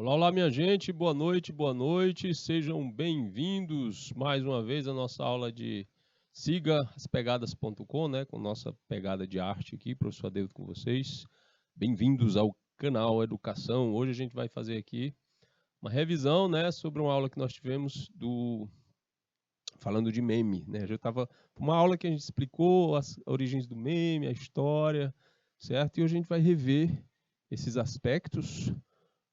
Olá, olá, minha gente, boa noite, sejam bem-vindos mais uma vez à nossa aula de sigaaspegadas.com, né, com nossa pegada de arte aqui, professor Adeus com vocês. Bem-vindos ao canal Educação. Hoje a gente vai fazer aqui uma revisão, né, sobre uma aula que nós tivemos falando de meme, né? Já estava uma aula que a gente explicou as origens do meme, a história, certo? E hoje a gente vai rever esses aspectos.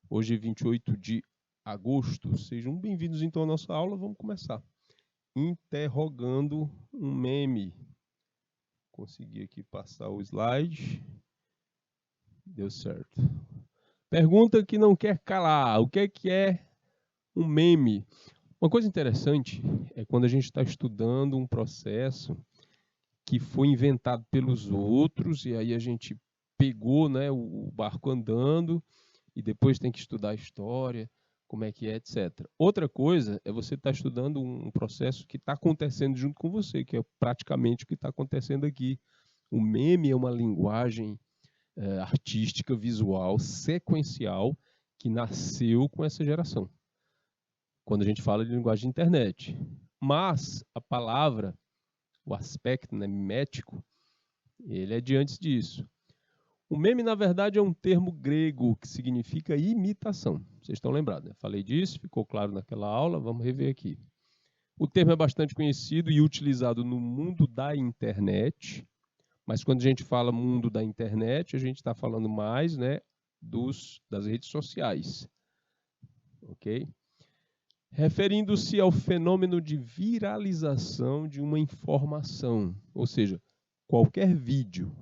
Hoje é 28 de agosto. Sejam bem-vindos então à nossa aula. Vamos começar. Interrogando um meme. Consegui aqui passar o slide. Deu certo. Pergunta que não quer calar. O que é um meme? Uma coisa interessante é quando a gente está estudando um processo que foi inventado pelos outros e aí a gente pegou, né, o barco andando e depois tem que estudar a história, como é que é, etc. Outra coisa é você estar estudando um processo que está acontecendo junto com você, que é praticamente o que está acontecendo aqui. O meme é uma linguagem artística, visual, sequencial, que nasceu com essa geração, quando a gente fala de linguagem de internet. Mas a palavra, o aspecto, né, mimético, ele é de antes disso. O meme, na verdade, é um termo grego que significa imitação. Vocês estão lembrados, né? Falei disso, ficou claro naquela aula, vamos rever aqui. O termo é bastante conhecido e utilizado no mundo da internet, mas quando a gente fala mundo da internet, a gente está falando mais, né, das redes sociais. Ok? Referindo-se ao fenômeno de viralização de uma informação, ou seja, qualquer vídeo,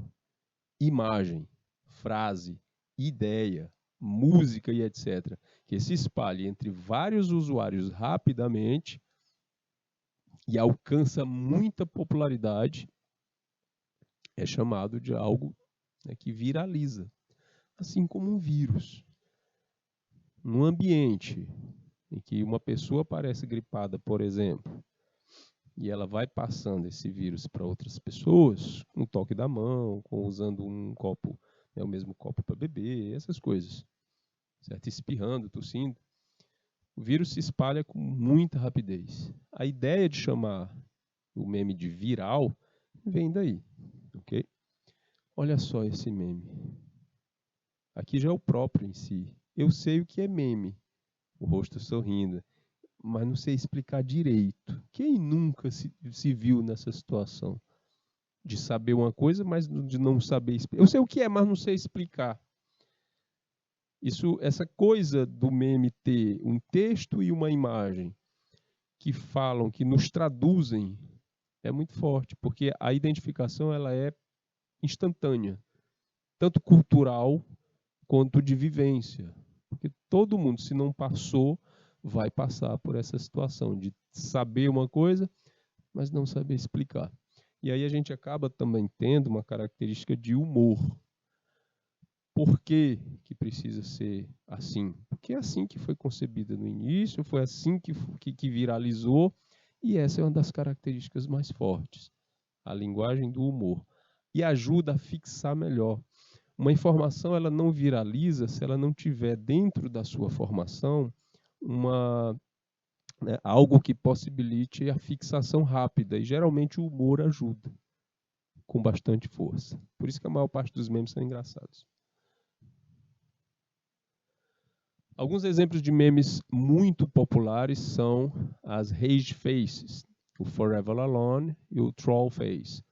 imagem, frase, ideia, música e etc., que se espalhe entre vários usuários rapidamente e alcança muita popularidade, é chamado de algo, né, que viraliza, assim como um vírus. Num ambiente em que uma pessoa parece gripada, por exemplo, e ela vai passando esse vírus para outras pessoas, com um toque da mão, usando um copo, né, o mesmo copo para beber, essas coisas, certo? Espirrando, tossindo. O vírus se espalha com muita rapidez. A ideia de chamar o meme de viral vem daí, ok? Olha só esse meme. Aqui já é o próprio em si. Eu sei o que é meme, o rosto sorrindo, mas não sei explicar direito. Quem nunca se viu nessa situação? De saber uma coisa, mas de não saber explicar. Eu sei o que é, mas não sei explicar. Essa coisa do meme ter um texto e uma imagem que falam, que nos traduzem, é muito forte, porque a identificação ela é instantânea, tanto cultural quanto de vivência. Porque todo mundo, se não passou, vai passar por essa situação de saber uma coisa, mas não saber explicar. E aí a gente acaba também tendo uma característica de humor. Por que precisa ser assim? Porque é assim que foi concebida no início, foi assim que viralizou, e essa é uma das características mais fortes, a linguagem do humor. E ajuda a fixar melhor. Uma informação ela não viraliza se ela não tiver dentro da sua formação algo que possibilite a fixação rápida, e geralmente o humor ajuda, com bastante força. Por isso que a maior parte dos memes são engraçados. Alguns exemplos de memes muito populares são as Rage Faces, o Forever Alone e o Troll Face,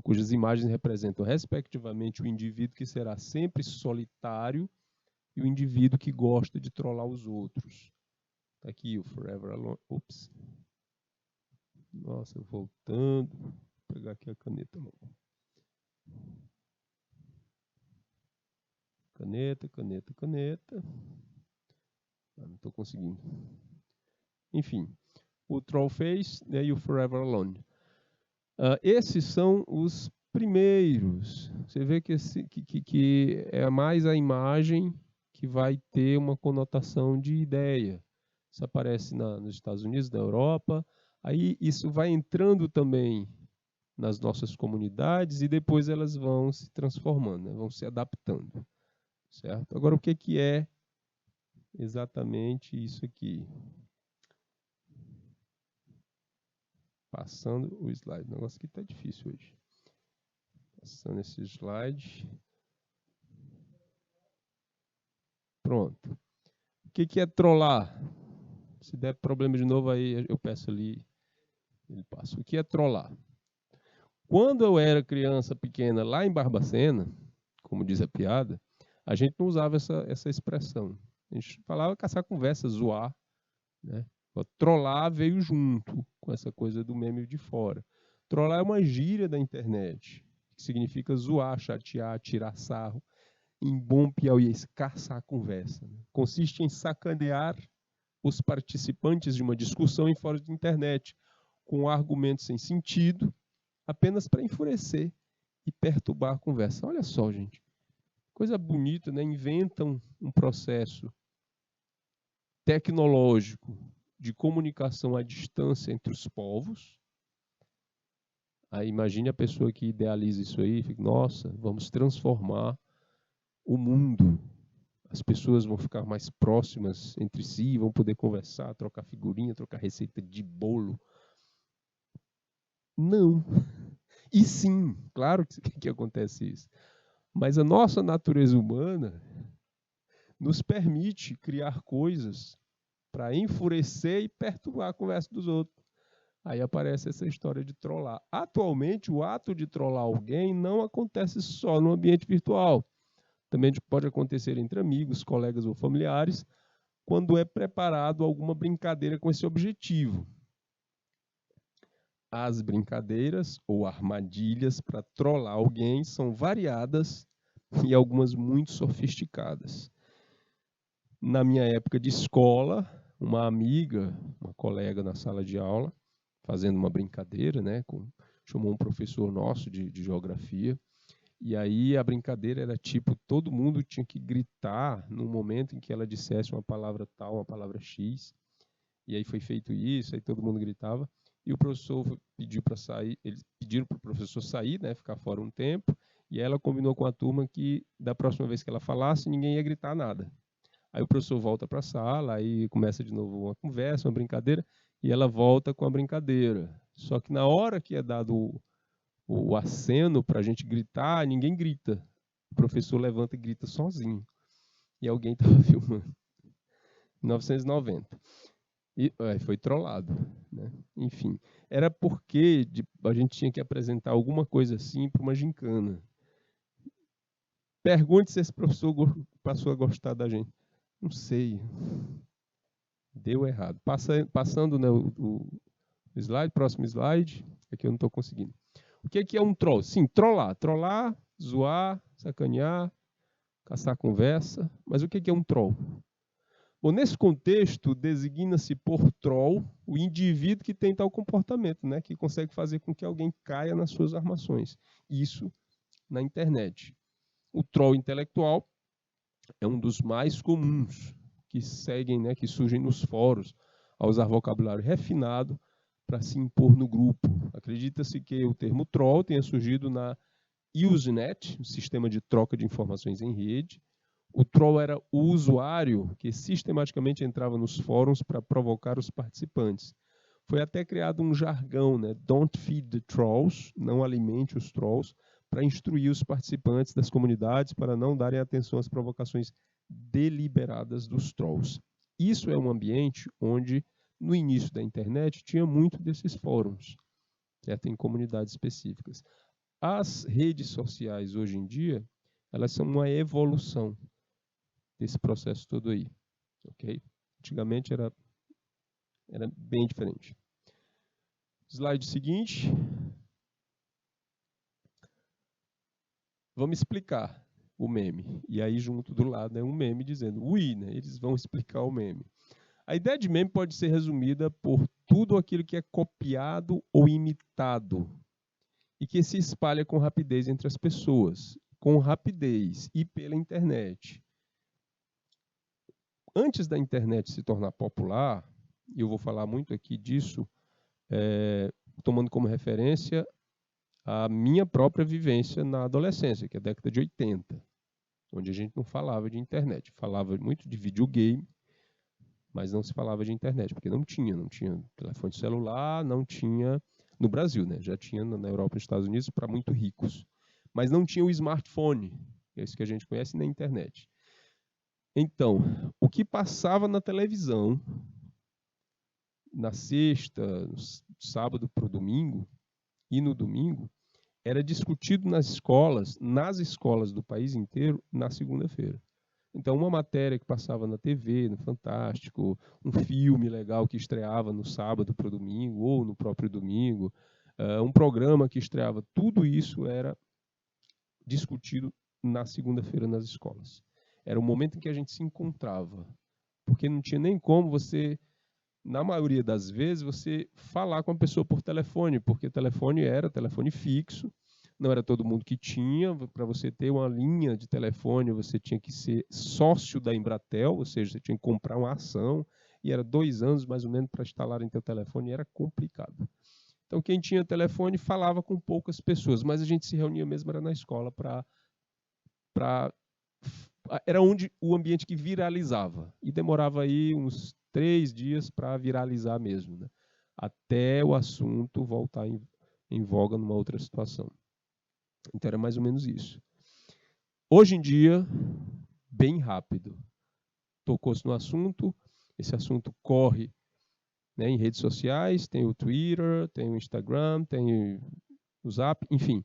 cujas imagens representam, respectivamente, o indivíduo que será sempre solitário e o indivíduo que gosta de trollar os outros. Está aqui o Forever Alone. Ups. Nossa, voltando. Vou pegar aqui a caneta. Caneta. Não estou conseguindo. Enfim, o Troll Face, né, e o Forever Alone. Esses são os primeiros. Você vê que é mais a imagem que vai ter uma conotação de ideia. Isso aparece nos Estados Unidos, na Europa. Aí isso vai entrando também nas nossas comunidades e depois elas vão se transformando, né? Vão se adaptando. Certo? Agora, o que é exatamente isso aqui. Passando o slide. O negócio aqui está difícil hoje. Passando esse slide. Pronto. O que é trollar? Se der problema de novo, aí eu peço ali, ele passa. O que é trollar? Quando eu era criança pequena, lá em Barbacena, como diz a piada, a gente não usava essa expressão. A gente falava caçar conversa, zoar, né? Trollar veio junto com essa coisa do meme de fora. Trollar é uma gíria da internet, que significa zoar, chatear, tirar sarro. Em bom piauiense, caçar conversa. Né? Consiste em sacanear os participantes de uma discussão em fórum de internet, com argumentos sem sentido, apenas para enfurecer e perturbar a conversa. Olha só, gente. Coisa bonita, né? Inventam um processo tecnológico de comunicação à distância entre os povos. Aí imagine a pessoa que idealiza isso aí, fica, nossa, vamos transformar o mundo. As pessoas vão ficar mais próximas entre si, vão poder conversar, trocar figurinha, trocar receita de bolo. Não. E sim, claro que acontece isso. Mas a nossa natureza humana nos permite criar coisas para enfurecer e perturbar a conversa dos outros. Aí aparece essa história de trollar. Atualmente, o ato de trollar alguém não acontece só no ambiente virtual. Também pode acontecer entre amigos, colegas ou familiares, quando é preparado alguma brincadeira com esse objetivo. As brincadeiras ou armadilhas para trollar alguém são variadas e algumas muito sofisticadas. Na minha época de escola, uma amiga, uma colega na sala de aula, fazendo uma brincadeira, né, chamou um professor nosso de geografia, e aí a brincadeira era tipo, todo mundo tinha que gritar no momento em que ela dissesse uma palavra tal, uma palavra X, e aí foi feito isso, aí todo mundo gritava, e o professor pediu para sair, eles pediram para o professor sair, né, ficar fora um tempo, e ela combinou com a turma que da próxima vez que ela falasse, ninguém ia gritar nada. Aí o professor volta para a sala, aí começa de novo uma conversa, uma brincadeira, e ela volta com a brincadeira. Só que na hora que é dado o aceno para a gente gritar, ninguém grita. O professor levanta e grita sozinho. E alguém estava filmando. 1990. E foi trollado. Né? Enfim, era porque a gente tinha que apresentar alguma coisa assim para uma gincana. Pergunte se esse professor passou a gostar da gente. Não sei. Deu errado. Passando, né, o slide, próximo slide. Aqui eu não estou conseguindo. O que é um troll? Sim, trollar. Trollar, zoar, sacanear, caçar conversa. Mas o que é um troll? Bom, nesse contexto, designa-se por troll o indivíduo que tem tal comportamento, né, que consegue fazer com que alguém caia nas suas armações. Isso na internet. O troll intelectual é um dos mais comuns que seguem, né, que surgem nos fóruns, a usar vocabulário refinado para se impor no grupo. Acredita-se que o termo troll tenha surgido na Usenet, um sistema de troca de informações em rede. O troll era o usuário que sistematicamente entrava nos fóruns para provocar os participantes. Foi até criado um jargão, né? Don't feed the trolls, não alimente os trolls, para instruir os participantes das comunidades para não darem atenção às provocações deliberadas dos trolls. Isso é um ambiente onde, no início da internet, tinha muito desses fóruns, certo? Em comunidades específicas. As redes sociais, hoje em dia, elas são uma evolução desse processo todo aí. Okay? Antigamente era bem diferente. Slide seguinte. Vamos explicar o meme. E aí, junto do lado, é um meme dizendo, ui, né? Eles vão explicar o meme. A ideia de meme pode ser resumida por tudo aquilo que é copiado ou imitado e que se espalha com rapidez entre as pessoas, com rapidez e pela internet. Antes da internet se tornar popular, e eu vou falar muito aqui disso, tomando como referência a minha própria vivência na adolescência, que é a década de 80, onde a gente não falava de internet, falava muito de videogame, mas não se falava de internet, porque não tinha telefone celular, não tinha no Brasil, né? Já tinha na Europa e nos Estados Unidos para muito ricos, mas não tinha o smartphone, esse que a gente conhece, nem internet. Então, o que passava na televisão na sexta, no sábado para o domingo e no domingo era discutido nas escolas do país inteiro, na segunda-feira. Então, uma matéria que passava na TV, no Fantástico, um filme legal que estreava no sábado para o domingo, ou no próprio domingo, um programa que estreava, tudo isso era discutido na segunda-feira nas escolas. Era o momento em que a gente se encontrava, porque não tinha nem como você, na maioria das vezes, você falar com a pessoa por telefone, porque telefone era telefone fixo, não era todo mundo que tinha. Para você ter uma linha de telefone, você tinha que ser sócio da Embratel, ou seja, você tinha que comprar uma ação, e era 2 anos mais ou menos para instalar em teu telefone, e era complicado. Então, quem tinha telefone falava com poucas pessoas, mas a gente se reunia mesmo, era na escola, era onde o ambiente que viralizava, e demorava aí uns 3 dias para viralizar mesmo, né? Até o assunto voltar em voga numa outra situação. Então era mais ou menos isso. Hoje em dia, bem rápido. Tocou-se no assunto, esse assunto corre, né, em redes sociais, tem o Twitter, tem o Instagram, tem o Zap, enfim.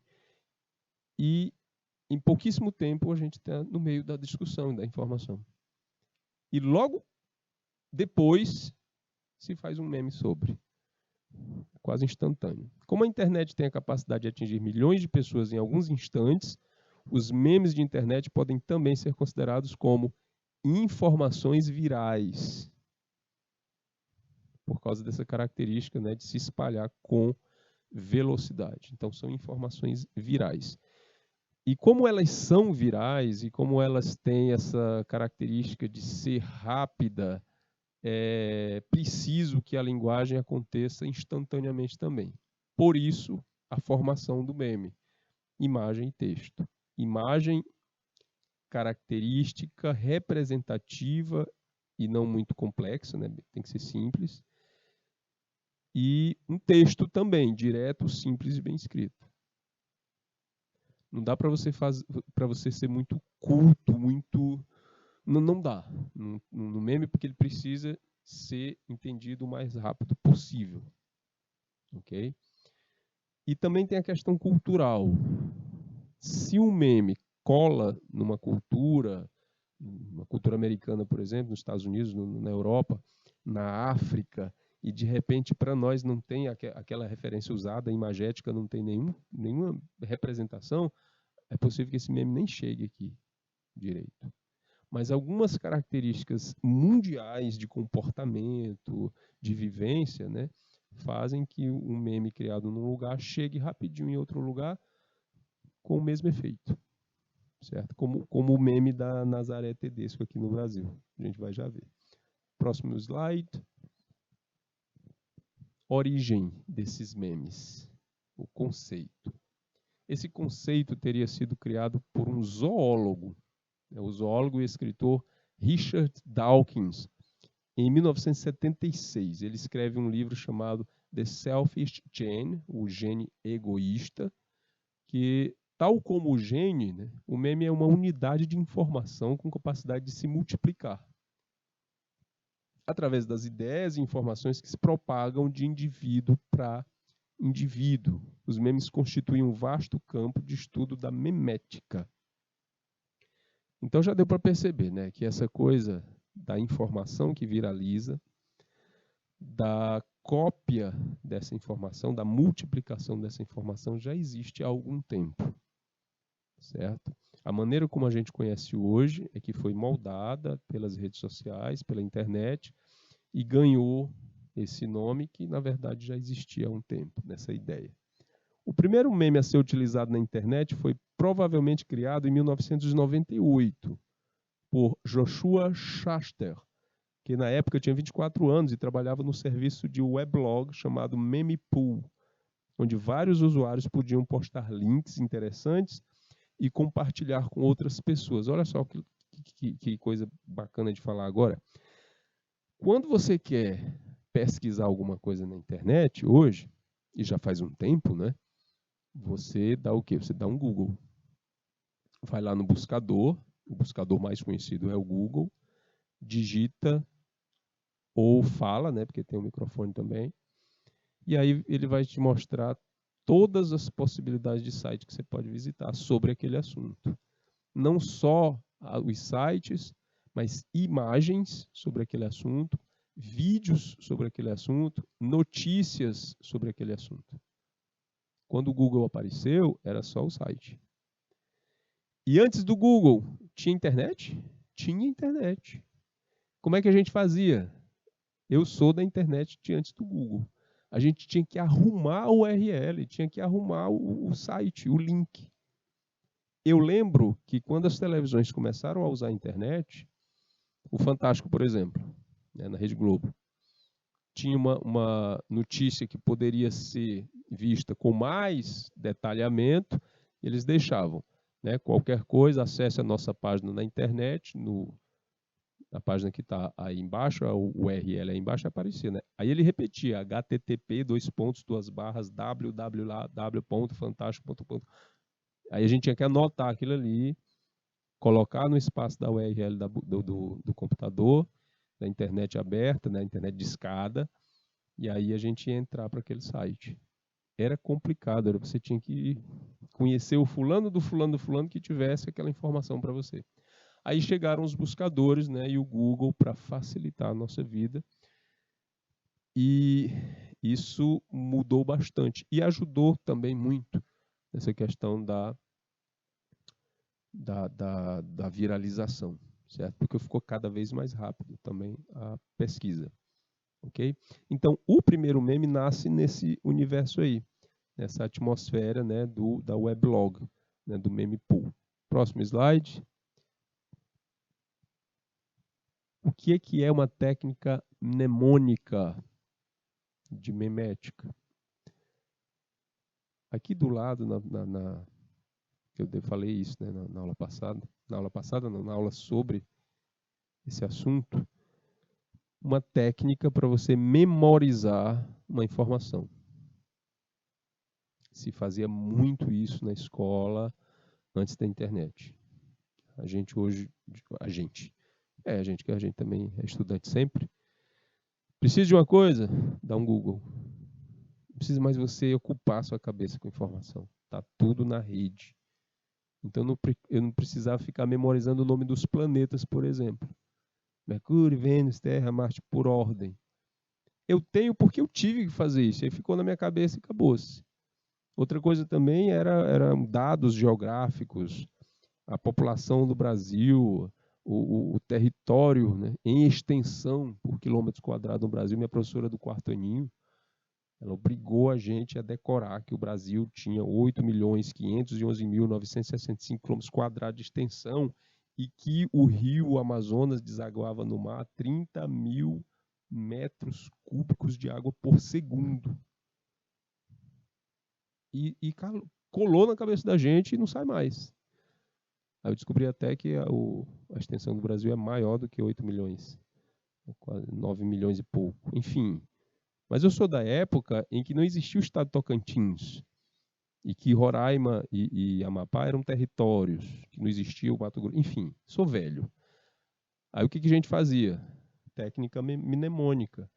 E em pouquíssimo tempo a gente está no meio da discussão, da informação. E logo depois se faz um meme sobre. Quase instantâneo. Como a internet tem a capacidade de atingir milhões de pessoas em alguns instantes, os memes de internet podem também ser considerados como informações virais, por causa dessa característica, né, de se espalhar com velocidade. Então, são informações virais. E como elas são virais e como elas têm essa característica de ser rápida, é preciso que a linguagem aconteça instantaneamente também. Por isso, a formação do meme. Imagem e texto. Imagem característica, representativa e não muito complexa, né? Tem que ser simples. E um texto também, direto, simples e bem escrito. Não dá para você ser muito culto, muito... Não dá no meme, porque ele precisa ser entendido o mais rápido possível. Ok? E também tem a questão cultural. Se um meme cola numa cultura americana, por exemplo, nos Estados Unidos, na Europa, na África, e de repente para nós não tem aquela referência usada, imagética, não tem nenhuma representação, é possível que esse meme nem chegue aqui direito. Mas algumas características mundiais de comportamento, de vivência, né, fazem que um meme criado num lugar chegue rapidinho em outro lugar com o mesmo efeito, certo? Como o meme da Nazaré Tedesco aqui no Brasil. A gente vai já ver. Próximo slide. Origem desses memes. O conceito. Esse conceito teria sido criado por um zoólogo, o zoólogo e escritor Richard Dawkins, em 1976. Ele escreve um livro chamado The Selfish Gene, o gene egoísta, que, tal como o gene, né, o meme é uma unidade de informação com capacidade de se multiplicar através das ideias e informações que se propagam de indivíduo para indivíduo. Os memes constituem um vasto campo de estudo da memética. Então já deu para perceber, né, que essa coisa da informação que viraliza, da cópia dessa informação, da multiplicação dessa informação já existe há algum tempo, certo? A maneira como a gente conhece hoje é que foi moldada pelas redes sociais, pela internet, e ganhou esse nome que, na verdade, já existia há um tempo, nessa ideia. O primeiro meme a ser utilizado na internet foi provavelmente criado em 1998 por Joshua Schachter, que na época tinha 24 anos e trabalhava no serviço de weblog chamado Memepool, onde vários usuários podiam postar links interessantes e compartilhar com outras pessoas. Olha só que coisa bacana de falar agora. Quando você quer pesquisar alguma coisa na internet hoje, e já faz um tempo, né? Você dá o quê? Você dá um Google. Vai lá no buscador, o buscador mais conhecido é o Google, digita ou fala, né? Porque tem o microfone também. E aí ele vai te mostrar todas as possibilidades de site que você pode visitar sobre aquele assunto. Não só os sites, mas imagens sobre aquele assunto, vídeos sobre aquele assunto, notícias sobre aquele assunto. Quando o Google apareceu, era só o site. E antes do Google, tinha internet? Tinha internet. Como é que a gente fazia? Eu sou da internet de antes do Google. A gente tinha que arrumar o URL, tinha que arrumar o site, o link. Eu lembro que quando as televisões começaram a usar a internet, o Fantástico, por exemplo, né, na Rede Globo, tinha uma notícia que poderia ser vista com mais detalhamento, eles deixavam. Né, qualquer coisa, acesse a nossa página na internet, na página que está aí embaixo, o URL aí embaixo aparecia, né? Aí ele repetia, http://www.fantástico.com. Aí a gente tinha que anotar aquilo ali, colocar no espaço da URL do computador, da internet aberta, né, internet de escada, e aí a gente ia entrar para aquele site. Era complicado, você tinha que conhecer o fulano do fulano que tivesse aquela informação para você. Aí chegaram os buscadores, né, e o Google para facilitar a nossa vida. E isso mudou bastante e ajudou também muito nessa questão da viralização, certo? Porque ficou cada vez mais rápido também a pesquisa, ok? Então, o primeiro meme nasce nesse universo aí, nessa atmosfera, né, da weblog, né, do meme pool. Próximo slide. O que é uma técnica mnemônica de memética? Aqui do lado, eu falei isso, né, na aula passada. Na aula passada, não, na aula sobre esse assunto. Uma técnica para você memorizar uma informação. Se fazia muito isso na escola antes da internet. A gente hoje, a gente também é estudante sempre. Precisa de uma coisa? Dá um Google. Não precisa mais você ocupar sua cabeça com informação. Tá tudo na rede. Então eu não precisava ficar memorizando o nome dos planetas, por exemplo. Mercúrio, Vênus, Terra, Marte, por ordem. Eu tenho porque eu tive que fazer isso. Aí ficou na minha cabeça e acabou-se. Outra coisa também eram dados geográficos, a população do Brasil, o território, né, em extensão por quilômetros quadrados no Brasil. Minha professora do quarto aninho, ela obrigou a gente a decorar que o Brasil tinha 8.511.965 quilômetros quadrados de extensão e que o rio Amazonas desaguava no mar 30 mil metros cúbicos de água por segundo. E colou na cabeça da gente e não sai mais. Aí eu descobri até que a extensão do Brasil é maior do que 8 milhões. Quase 9 milhões e pouco. Enfim. Mas eu sou da época em que não existia o estado de Tocantins. E que Roraima e Amapá eram territórios. Que não existia o Mato Grosso. Enfim, sou velho. Aí o que a gente fazia? Técnica mnemônica.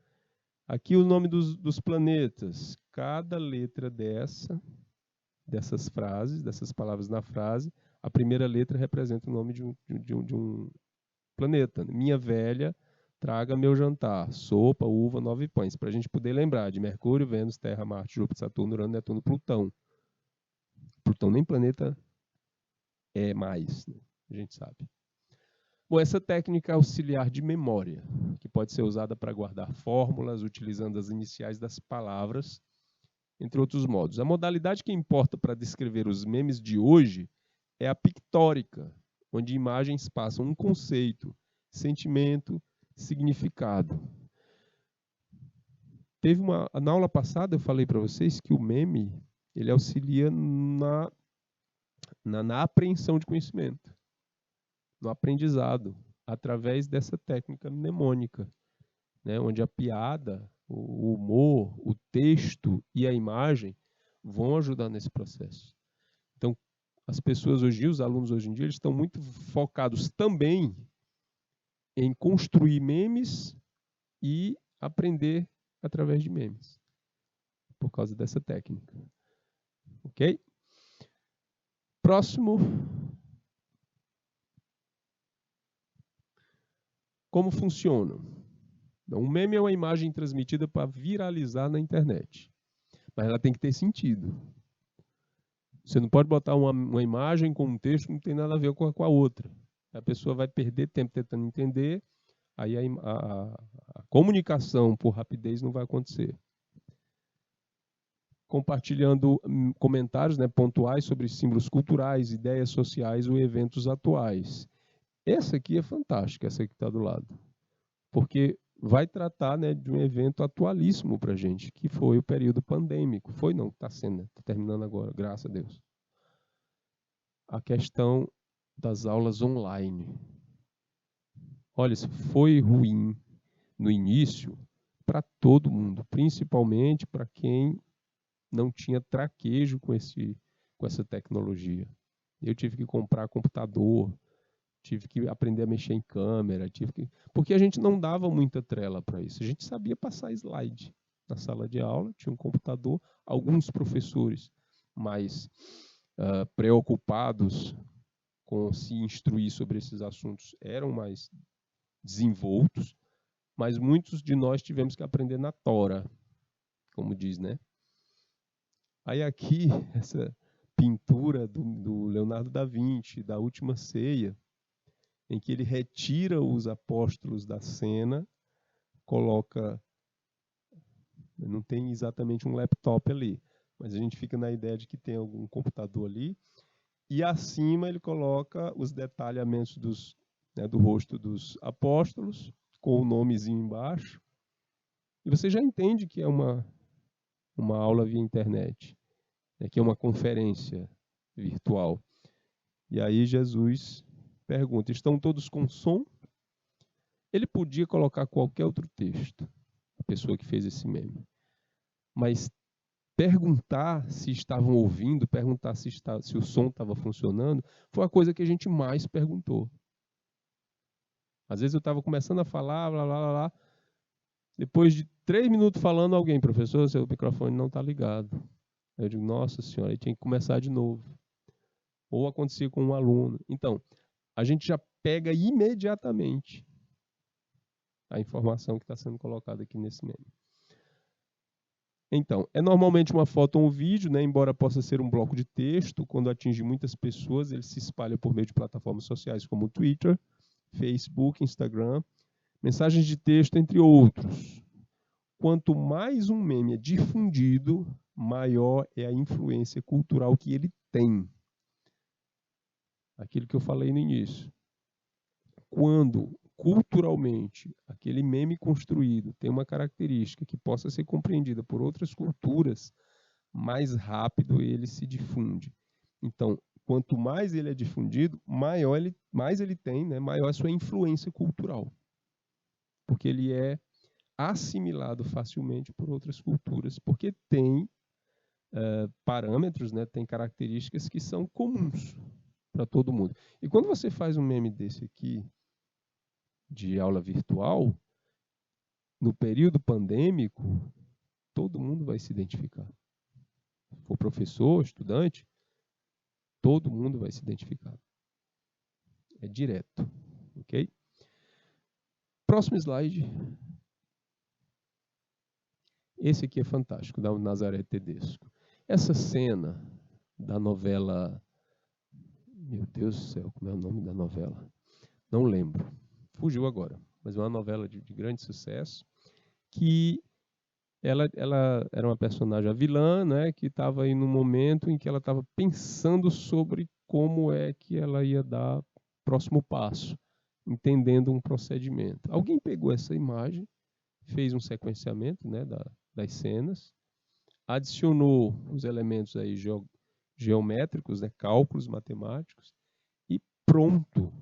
Aqui o nome dos planetas. Cada letra dessas frases, dessas palavras na frase, a primeira letra representa o nome de um planeta. Minha velha, traga meu jantar. Sopa, uva, 9 pães. Para a gente poder lembrar de Mercúrio, Vênus, Terra, Marte, Júpiter, Saturno, Urano, Netuno, Plutão. Plutão nem planeta é mais, né? A gente sabe. Bom, essa técnica auxiliar de memória, que pode ser usada para guardar fórmulas, utilizando as iniciais das palavras, entre outros modos. A modalidade que importa para descrever os memes de hoje é a pictórica, onde imagens passam um conceito, sentimento, significado. Na aula passada eu falei para vocês que o meme ele auxilia na apreensão de conhecimento, no aprendizado, através dessa técnica mnemônica. né, onde a piada, o humor, o texto e a imagem vão ajudar nesse processo. Então, as pessoas hoje em dia, os alunos hoje em dia, eles estão muito focados também em construir memes e aprender através de memes, por causa dessa técnica. Ok? Próximo. Como funciona? Um meme é uma imagem transmitida para viralizar na internet, mas ela tem que ter sentido. Você não pode botar uma imagem com um texto que não tem nada a ver com a outra. A pessoa vai perder tempo tentando entender, aí a comunicação por rapidez não vai acontecer. Compartilhando comentários, né, pontuais sobre símbolos culturais, ideias sociais ou eventos atuais. Essa aqui é fantástica, essa que está do lado. Porque vai tratar, né, de um evento atualíssimo para a gente, que foi o período pandêmico. Foi não, está sendo, está terminando agora, graças a Deus. A questão das aulas online. Olha, isso foi ruim no início para todo mundo, principalmente para quem não tinha traquejo com essa tecnologia. Eu tive que comprar computador, tive que aprender a mexer em câmera, porque a gente não dava muita trela para isso. A gente sabia passar slide na sala de aula, tinha um computador, alguns professores mais preocupados com se instruir sobre esses assuntos eram mais desenvoltos, mas muitos de nós tivemos que aprender na tora, como diz, né? Aí aqui, essa pintura do Leonardo da Vinci, da Última Ceia, em que ele retira os apóstolos da cena, coloca, não tem exatamente um laptop ali, mas a gente fica na ideia de que tem algum computador ali, e acima ele coloca os detalhamentos do rosto dos apóstolos, com o nomezinho embaixo, e você já entende que é uma aula via internet, né, que é uma conferência virtual. E aí Jesus pergunta, estão todos com som? Ele podia colocar qualquer outro texto, a pessoa que fez esse meme. Mas perguntar se estavam ouvindo, perguntar se o som estava funcionando, foi a coisa que a gente mais perguntou. Às vezes eu estava começando a falar, blá, blá, blá, blá. Depois de 3 minutos falando, alguém, professor, seu microfone não está ligado. Eu digo, nossa senhora, aí tinha que começar de novo. Ou acontecia com um aluno. Então, a gente já pega imediatamente a informação que está sendo colocada aqui nesse meme. Então, é normalmente uma foto ou um vídeo, né? Embora possa ser um bloco de texto, quando atinge muitas pessoas, ele se espalha por meio de plataformas sociais como o Twitter, Facebook, Instagram, mensagens de texto, entre outros. Quanto mais um meme é difundido, maior é a influência cultural que ele tem. Aquilo que eu falei no início. Quando, culturalmente, aquele meme construído tem uma característica que possa ser compreendida por outras culturas, mais rápido ele se difunde. Então, quanto mais ele é difundido, mais ele tem, né, maior a sua influência cultural. Porque ele é assimilado facilmente por outras culturas, porque tem parâmetros, né, tem características que são comuns para todo mundo. E quando você faz um meme desse aqui, de aula virtual, no período pandêmico, todo mundo vai se identificar. Se for professor, estudante, todo mundo vai se identificar. É direto, ok? Próximo slide. Esse aqui é fantástico, da Nazaré Tedesco. Essa cena da novela... Meu Deus do céu, como é o nome da novela? Não lembro. Fugiu agora. Mas é uma novela de grande sucesso, que ela era uma personagem, a vilã, né, que estava aí num momento em que ela estava pensando sobre como é que ela ia dar o próximo passo, entendendo um procedimento. Alguém pegou essa imagem, fez um sequenciamento, né, das cenas, adicionou os elementos aí geométricos, né, cálculos matemáticos, e pronto,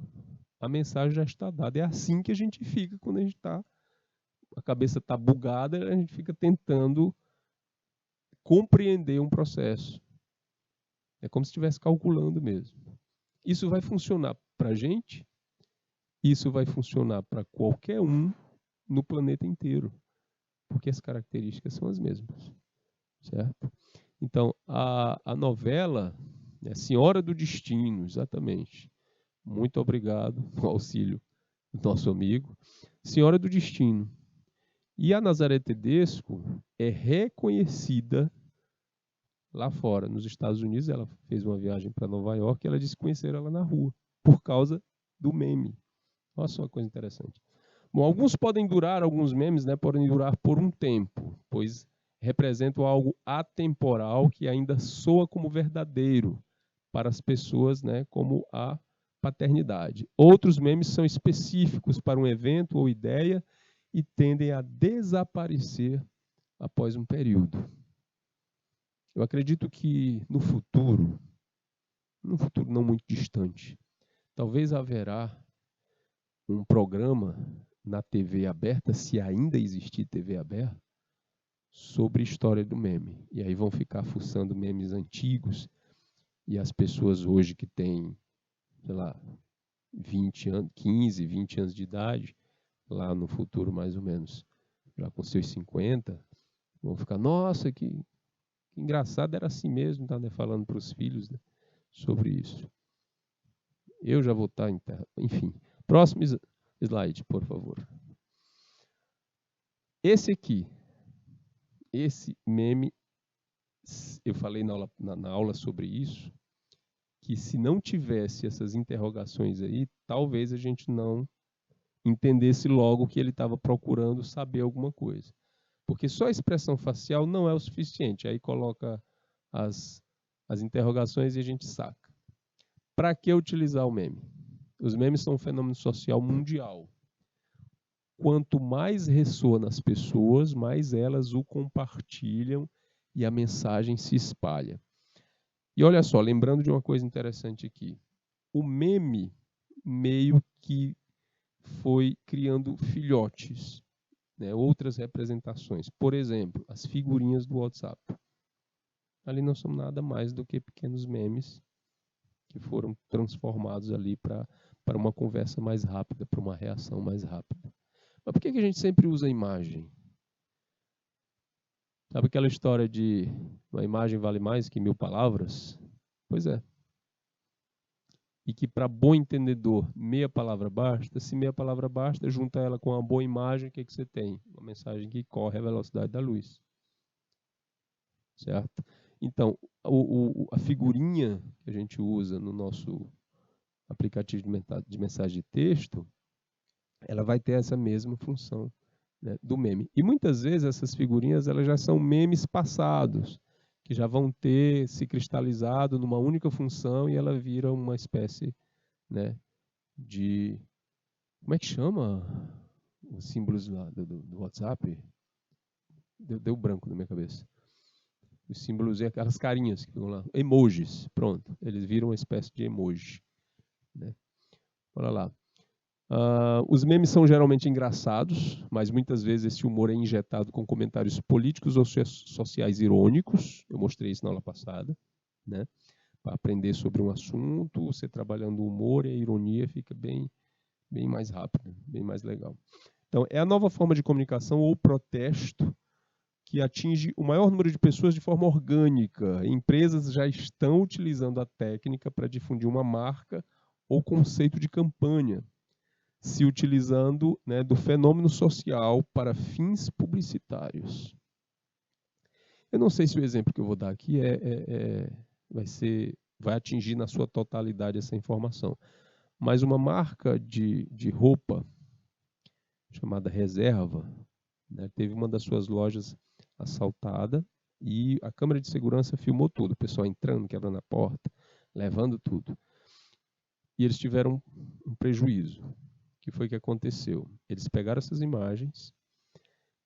a mensagem já está dada. É assim que a gente fica quando a gente está a cabeça está bugada, a gente fica tentando compreender um processo. É como se estivesse calculando mesmo. Isso vai funcionar para a gente, isso vai funcionar para qualquer um no planeta inteiro, porque as características são as mesmas, certo? Então, a novela, né, Senhora do Destino, exatamente. Muito obrigado no auxílio do nosso amigo. Senhora do Destino. E a Nazaré Tedesco é reconhecida lá fora, nos Estados Unidos. Ela fez uma viagem para Nova York e ela disse que conheceram ela na rua, por causa do meme. Olha só uma coisa interessante. Bom, alguns memes, né, podem durar por um tempo, pois representam algo atemporal que ainda soa como verdadeiro para as pessoas, né, como a paternidade. Outros memes são específicos para um evento ou ideia e tendem a desaparecer após um período. Eu acredito que no futuro não muito distante, talvez haverá um programa na TV aberta, se ainda existir TV aberta, sobre história do meme. E aí vão ficar fuçando memes antigos e as pessoas hoje que têm, sei lá, 20 anos, 15, 20 anos de idade, lá no futuro mais ou menos, já com seus 50, vão ficar, nossa, que engraçado, era assim mesmo, tá, né, falando para os filhos, né, sobre isso. Eu já vou estar em terra. Enfim, próximo slide, por favor. Esse aqui, esse meme, eu falei na aula sobre isso, que se não tivesse essas interrogações aí, talvez a gente não entendesse logo que ele estava procurando saber alguma coisa. Porque só a expressão facial não é o suficiente. Aí coloca as interrogações e a gente saca. Para que utilizar o meme? Os memes são um fenômeno social mundial. Quanto mais ressoa nas pessoas, mais elas o compartilham e a mensagem se espalha. E olha só, lembrando de uma coisa interessante aqui. O meme meio que foi criando filhotes, né, outras representações. Por exemplo, as figurinhas do WhatsApp. Ali não são nada mais do que pequenos memes que foram transformados ali para uma conversa mais rápida, para uma reação mais rápida. Mas por que a gente sempre usa imagem? Sabe aquela história de uma imagem vale mais que 1000 palavras? Pois é. E que para bom entendedor, meia palavra basta. Se meia palavra basta, junta ela com uma boa imagem, o que você tem? Uma mensagem que corre à velocidade da luz. Certo? Então, a figurinha que a gente usa no nosso aplicativo de mensagem de texto, ela vai ter essa mesma função, né, do meme. E muitas vezes essas figurinhas elas já são memes passados, que já vão ter se cristalizado numa única função e ela vira uma espécie, né, de... Como é que chama os símbolos lá do WhatsApp? Deu branco na minha cabeça. Os símbolos, aquelas carinhas que ficam lá. Emojis, pronto. Eles viram uma espécie de emoji, né? Olha lá. Os memes são geralmente engraçados, mas muitas vezes esse humor é injetado com comentários políticos ou sociais irônicos. Eu mostrei isso na aula passada, né? Para aprender sobre um assunto, você trabalhando o humor e a ironia fica bem mais rápido, bem mais legal. Então, é a nova forma de comunicação ou protesto que atinge o maior número de pessoas de forma orgânica. Empresas já estão utilizando a técnica para difundir uma marca ou conceito de campanha, se utilizando, né, do fenômeno social para fins publicitários. Eu não sei se o exemplo que eu vou dar aqui vai atingir na sua totalidade essa informação, mas uma marca de roupa chamada Reserva, né, teve uma das suas lojas assaltada e a câmera de segurança filmou tudo, o pessoal entrando, quebrando a porta, levando tudo. E eles tiveram um prejuízo. O que foi que aconteceu? Eles pegaram essas imagens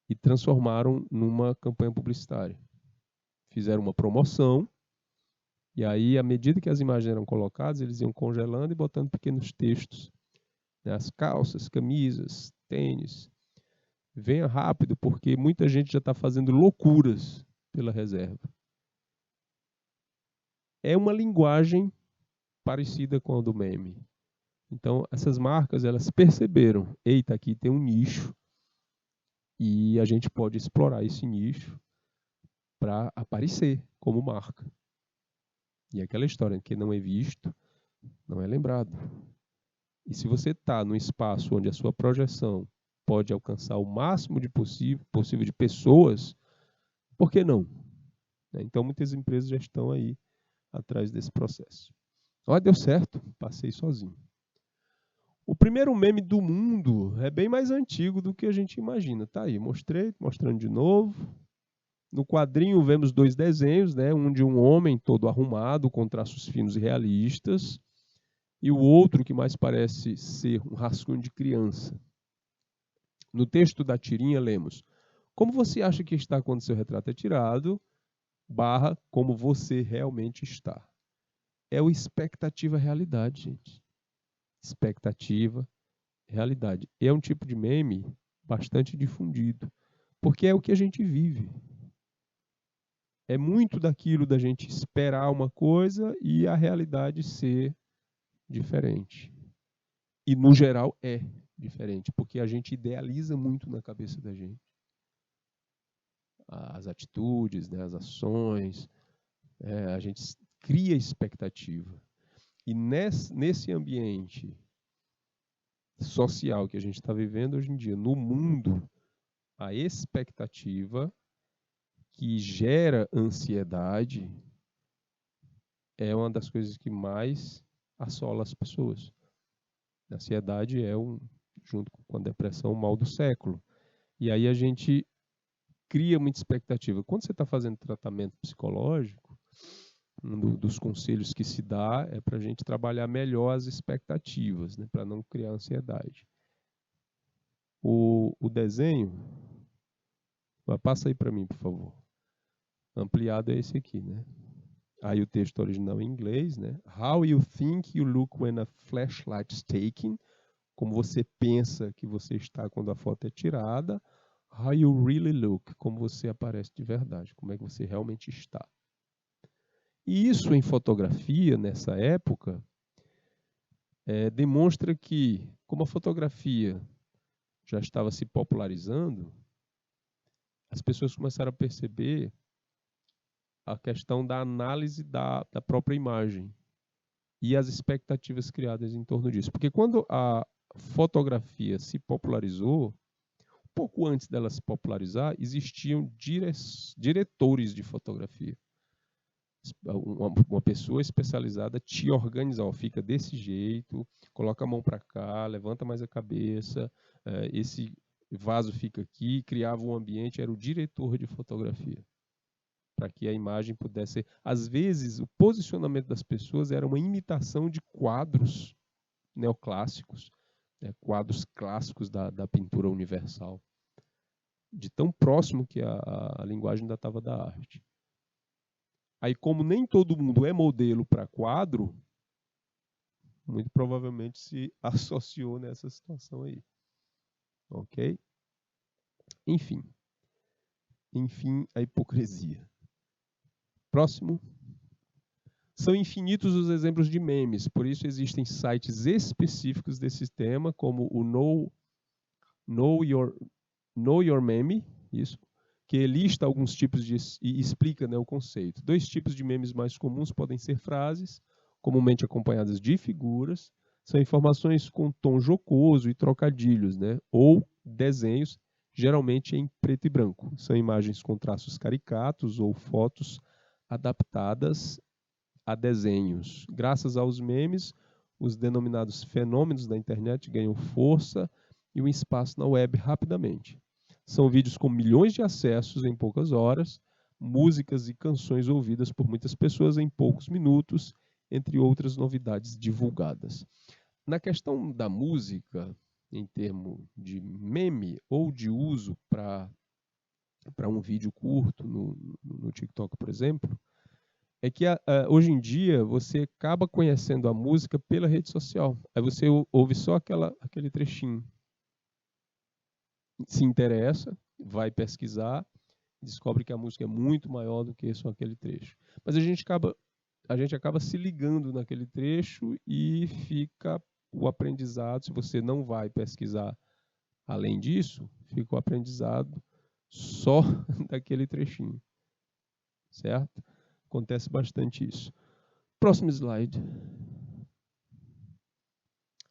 e transformaram numa campanha publicitária. Fizeram uma promoção e aí, à medida que as imagens eram colocadas, eles iam congelando e botando pequenos textos, né, as calças, camisas, tênis, Venha rápido, porque muita gente já está fazendo loucuras pela reserva. É uma linguagem parecida com a do meme. Então, essas marcas, elas perceberam, eita, aqui tem um nicho e a gente pode explorar esse nicho para aparecer como marca. E aquela história que não é visto, não é lembrado. E se você está num espaço onde a sua projeção pode alcançar o máximo de possível de pessoas, por que não? Então, muitas empresas já estão aí atrás desse processo. Olha, deu certo, passei sozinho. O primeiro meme do mundo é bem mais antigo do que a gente imagina. Tá aí, mostrando de novo. No quadrinho vemos 2 desenhos, né? Um de um homem todo arrumado, com traços finos e realistas, e o outro que mais parece ser um rascunho de criança. No texto da tirinha lemos: como você acha que está quando seu retrato é tirado? / como você realmente está. É o expectativa-realidade, gente. Expectativa, realidade. É um tipo de meme bastante difundido, porque é o que a gente vive. É muito daquilo da gente esperar uma coisa e a realidade ser diferente. E, no geral, é diferente, porque a gente idealiza muito na cabeça da gente. As atitudes, né, as ações, a gente cria expectativa. E nesse ambiente social que a gente está vivendo hoje em dia, no mundo, a expectativa que gera ansiedade é uma das coisas que mais assola as pessoas. A ansiedade é, junto com a depressão, o mal do século. E aí a gente cria muita expectativa. Quando você está fazendo tratamento psicológico, um dos conselhos que se dá é para a gente trabalhar melhor as expectativas, né, para não criar ansiedade. O desenho, passa aí para mim, por favor. Ampliado é esse aqui, né? Aí o texto original em inglês, né? How you think you look when a flashlight is taken. Como você pensa que você está quando a foto é tirada. How you really look. Como você aparece de verdade. Como é que você realmente está. E isso em fotografia, nessa época, demonstra que, como a fotografia já estava se popularizando, as pessoas começaram a perceber a questão da análise da própria imagem e as expectativas criadas em torno disso. Porque quando a fotografia se popularizou, pouco antes dela se popularizar, existiam diretores de fotografia. Uma pessoa especializada te organizar, fica desse jeito, coloca a mão para cá, levanta mais a cabeça, esse vaso fica aqui, criava um ambiente, era o diretor de fotografia, para que a imagem pudesse ser... Às vezes, o posicionamento das pessoas era uma imitação de quadros neoclássicos, né, quadros clássicos da pintura universal, de tão próximo que a linguagem ainda estava da arte. Aí, como nem todo mundo é modelo para quadro, muito provavelmente se associou nessa situação aí. Ok? Enfim, a hipocrisia. Próximo. São infinitos os exemplos de memes, por isso existem sites específicos desse tema, como o Know Your Meme, isso, que lista alguns tipos e explica, né, o conceito. 2 tipos de memes mais comuns podem ser frases, comumente acompanhadas de figuras, são informações com tom jocoso e trocadilhos, né, ou desenhos, geralmente em preto e branco. São imagens com traços caricatos ou fotos adaptadas a desenhos. Graças aos memes, os denominados fenômenos da internet ganham força e um espaço na web rapidamente. São vídeos com milhões de acessos em poucas horas, músicas e canções ouvidas por muitas pessoas em poucos minutos, entre outras novidades divulgadas. Na questão da música, em termos de meme ou de uso para um vídeo curto no TikTok, por exemplo, é que hoje em dia você acaba conhecendo a música pela rede social. Aí você ouve só aquele trechinho. se interessa, vai pesquisar, descobre que a música é muito maior do que só aquele trecho. Mas a gente acaba se ligando naquele trecho e fica o aprendizado, se você não vai pesquisar além disso, fica o aprendizado só daquele trechinho, certo? Acontece bastante isso. Próximo slide.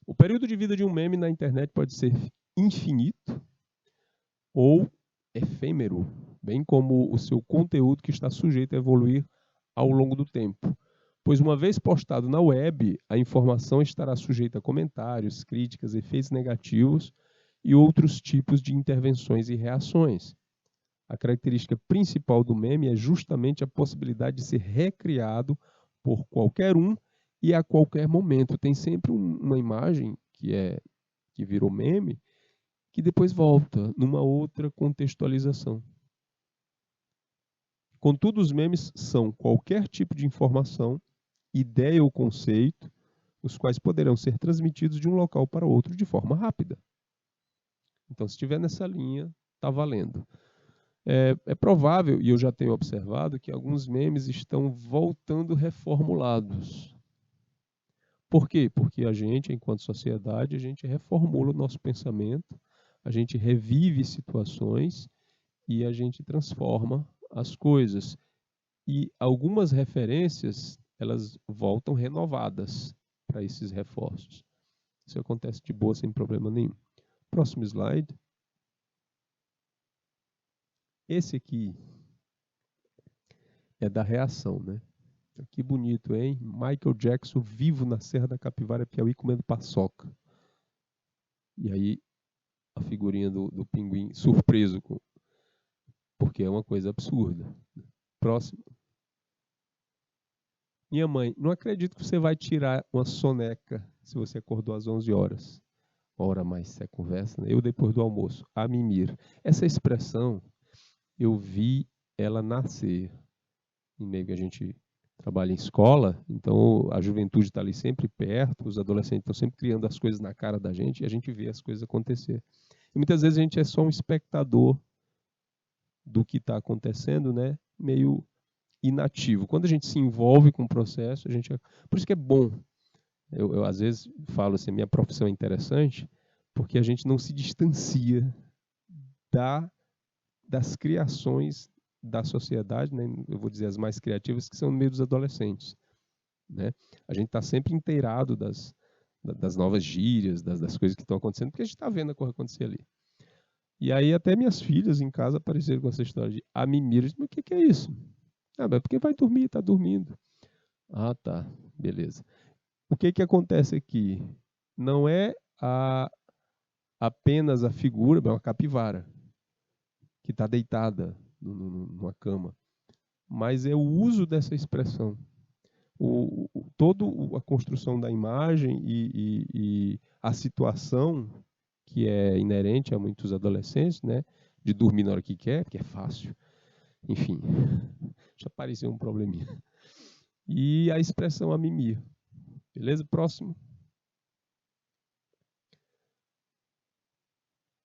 O período de vida de um meme na internet pode ser infinito ou efêmero, bem como o seu conteúdo que está sujeito a evoluir ao longo do tempo. Pois uma vez postado na web, a informação estará sujeita a comentários, críticas, efeitos negativos e outros tipos de intervenções e reações. A característica principal do meme é justamente a possibilidade de ser recriado por qualquer um e a qualquer momento. Tem sempre uma imagem que virou meme, que depois volta numa outra contextualização. Contudo, os memes são qualquer tipo de informação, ideia ou conceito, os quais poderão ser transmitidos de um local para outro de forma rápida. Então, se estiver nessa linha, está valendo. É provável, e eu já tenho observado, que alguns memes estão voltando reformulados. Por quê? Porque a gente, enquanto sociedade, a gente reformula o nosso pensamento, a gente revive situações e a gente transforma as coisas. E algumas referências, elas voltam renovadas para esses reforços. Isso acontece de boa, sem problema nenhum. Próximo slide. Esse aqui é da reação, né? Que bonito, hein? Michael Jackson vivo na Serra da Capivara, Piauí, comendo paçoca. E aí a figurinha do pinguim surpreso, porque é uma coisa absurda. Próximo. Minha mãe, não acredito que você vai tirar uma soneca se você acordou às 11 horas. Uma hora mais você conversa, né? Eu depois do almoço. A mimir. Essa expressão, eu vi ela nascer. Em meio que a gente trabalha em escola, então a juventude está ali sempre perto, os adolescentes estão sempre criando as coisas na cara da gente e a gente vê as coisas acontecer. E muitas vezes a gente é só um espectador do que está acontecendo, né? Meio inativo. Quando a gente se envolve com o processo, por isso que é bom. Eu às vezes falo assim, minha profissão é interessante, porque a gente não se distancia das criações da sociedade, né? Eu vou dizer as mais criativas, que são no meio dos adolescentes. Né? A gente está sempre inteirado das novas gírias, das coisas que estão acontecendo, porque a gente está vendo a coisa acontecer ali. E aí até minhas filhas em casa apareceram com essa história de a mimir. Mas o que é isso? Ah, mas porque vai dormir, está dormindo. Ah, tá, beleza. O que acontece aqui? Não é apenas a figura, é uma capivara, que está deitada numa cama, mas é o uso dessa expressão. Toda a construção da imagem e a situação que é inerente a muitos adolescentes, né, de dormir na hora que quer, porque é fácil. Enfim, já apareceu um probleminha. E a expressão a mimir. Beleza? Próximo.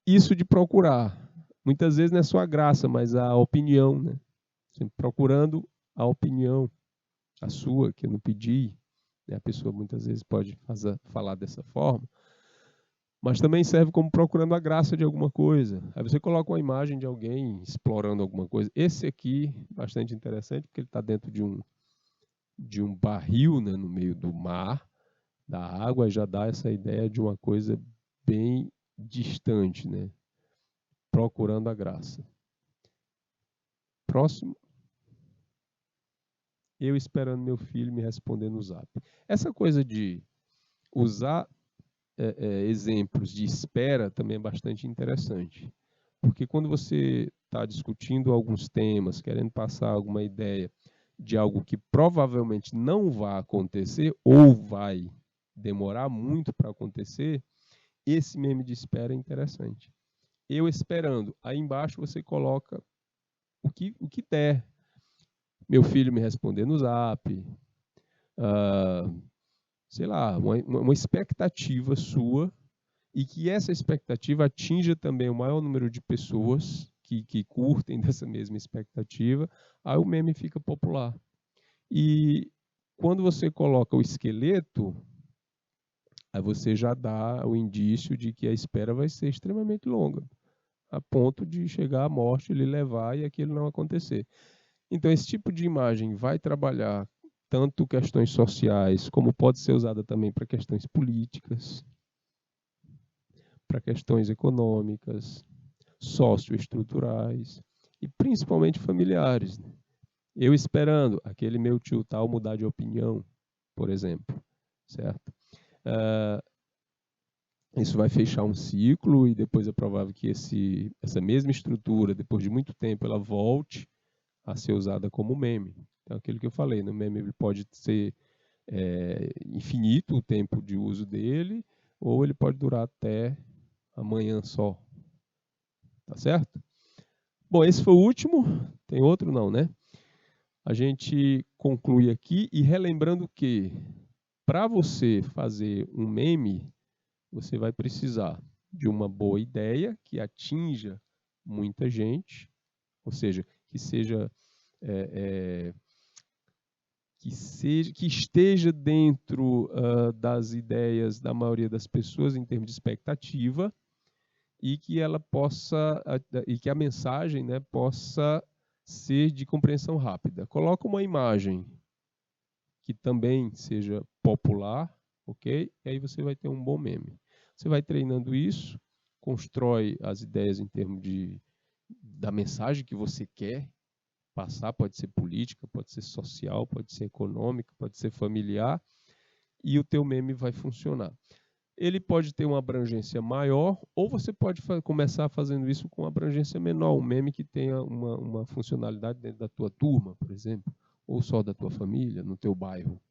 Isso de procurar. Muitas vezes não é só a graça, mas a opinião, né? Sempre procurando a opinião, a sua, que eu não pedi. Né? A pessoa muitas vezes pode falar dessa forma. Mas também serve como procurando a graça de alguma coisa. Aí você coloca uma imagem de alguém explorando alguma coisa. Esse aqui, bastante interessante, porque ele está dentro de um barril, né, no meio do mar, da água, e já dá essa ideia de uma coisa bem distante, né? Procurando a graça. Próximo. Eu esperando meu filho me responder no zap. Essa coisa de usar exemplos de espera também é bastante interessante. Porque quando você está discutindo alguns temas, querendo passar alguma ideia de algo que provavelmente não vai acontecer ou vai demorar muito para acontecer, esse meme de espera é interessante. Eu esperando. Aí embaixo você coloca o que der. Meu filho me responder no zap. Sei lá, uma expectativa sua e que essa expectativa atinja também o maior número de pessoas que curtem dessa mesma expectativa, aí o meme fica popular. E quando você coloca o esqueleto, aí você já dá o indício de que a espera vai ser extremamente longa, a ponto de chegar à morte, ele levar e aquilo não acontecer. Então, esse tipo de imagem vai trabalhar tanto questões sociais, como pode ser usada também para questões políticas, para questões econômicas, socioestruturais e principalmente familiares. Eu esperando aquele meu tio tal mudar de opinião, por exemplo, certo? Isso vai fechar um ciclo e depois é provável que essa mesma estrutura, depois de muito tempo, ela volte a ser usada como meme. Então, aquilo que eu falei, no meme ele pode ser infinito o tempo de uso dele, ou ele pode durar até amanhã só. Tá certo? Bom, esse foi o último. Tem outro não, né? A gente conclui aqui e relembrando que para você fazer um meme, você vai precisar de uma boa ideia que atinja muita gente, ou seja, que esteja dentro das ideias da maioria das pessoas em termos de expectativa e que ela possa e que a mensagem, né, possa ser de compreensão rápida. Coloca uma imagem que também seja popular, ok? E aí você vai ter um bom meme. Você vai treinando isso, constrói as ideias em termos da mensagem que você quer passar, pode ser política, pode ser social, pode ser econômica, pode ser familiar, e o teu meme vai funcionar. Ele pode ter uma abrangência maior, ou você pode começar fazendo isso com uma abrangência menor, um meme que tenha uma funcionalidade dentro da tua turma, por exemplo, ou só da tua família, no teu bairro.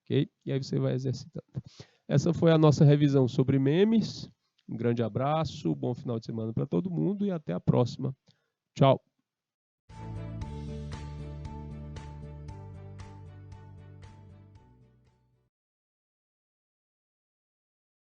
Okay? E aí você vai exercitando. Essa foi a nossa revisão sobre memes. Um grande abraço, bom final de semana para todo mundo e até a próxima. Tchau!